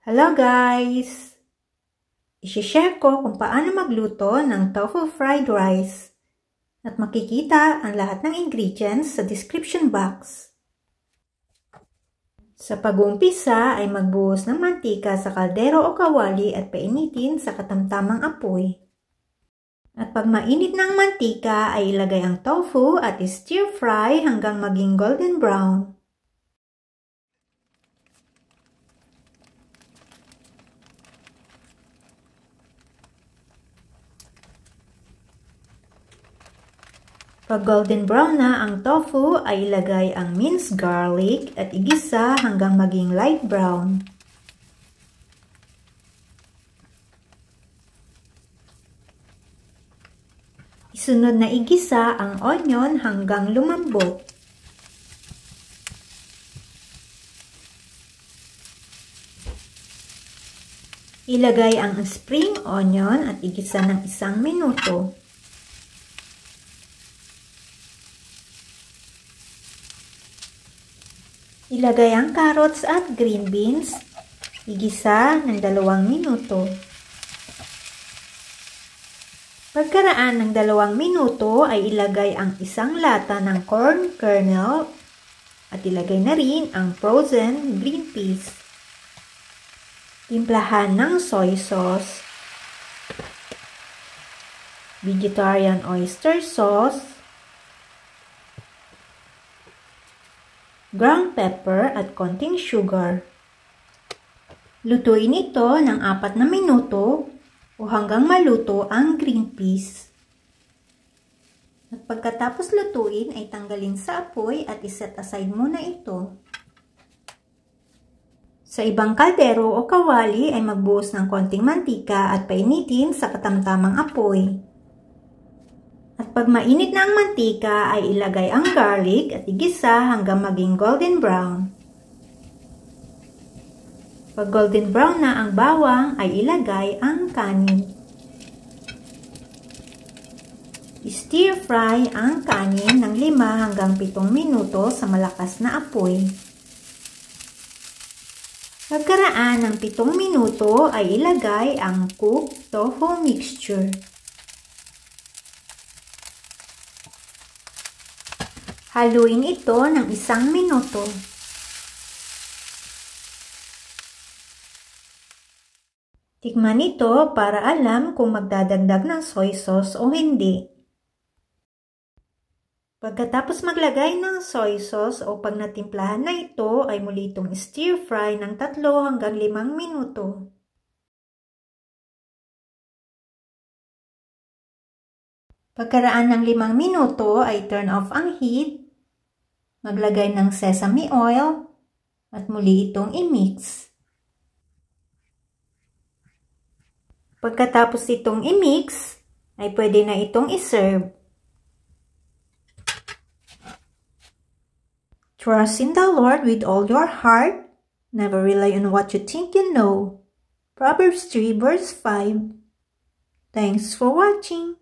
Hello guys! I-share ko kung paano magluto ng tofu fried rice at makikita ang lahat ng ingredients sa description box. Sa pag-uumpisa ay magbuhos ng mantika sa kaldero o kawali at painitin sa katamtamang apoy. At pag mainit ng mantika ay ilagay ang tofu at stir fry hanggang maging golden brown. Pag golden brown na ang tofu, ay ilagay ang minced garlic at igisa hanggang maging light brown. Isunod na igisa ang onion hanggang lumambot. Ilagay ang spring onion at igisa ng 1 minuto. Ilagay ang carrots at green beans, igisa ng 2 minuto. Pagkaraan ng 2 minuto ay ilagay ang 1 lata ng corn kernel at ilagay na rin ang frozen green peas. Timplahan ng soy sauce, vegetarian oyster sauce, ground pepper at konting sugar. Lutuin ito ng 4 na minuto o hanggang maluto ang green peas. At pagkatapos lutuin ay tanggalin sa apoy at iset aside muna ito. Sa ibang kaldero o kawali ay magbuhos ng konting mantika at painitin sa katamtamang apoy. At pag mainit na ang mantika ay ilagay ang garlic at igisa hanggang maging golden brown. Pag golden brown na ang bawang ay ilagay ang kanin. I-stir fry ang kanin ng 5 hanggang 7 minuto sa malakas na apoy. Pagkaraan ng 7 minuto ay ilagay ang cooked tofu mixture. Haluin ito ng 1 minuto. Tikman ito para alam kung magdadagdag ng soy sauce o hindi. Pagkatapos maglagay ng soy sauce o pag natimplahan na ito ay muli itong stir fry ng 3 hanggang 5 minuto. Pagkaraan ng 5 minuto ay turn off ang heat, maglagay ng sesame oil at muli itong i-mix. Pagkatapos itong i-mix, ay pwede na itong i-serve. Trust in the Lord with all your heart. Never rely on what you think you know. Proverbs 3 verse 5. Thanks for watching.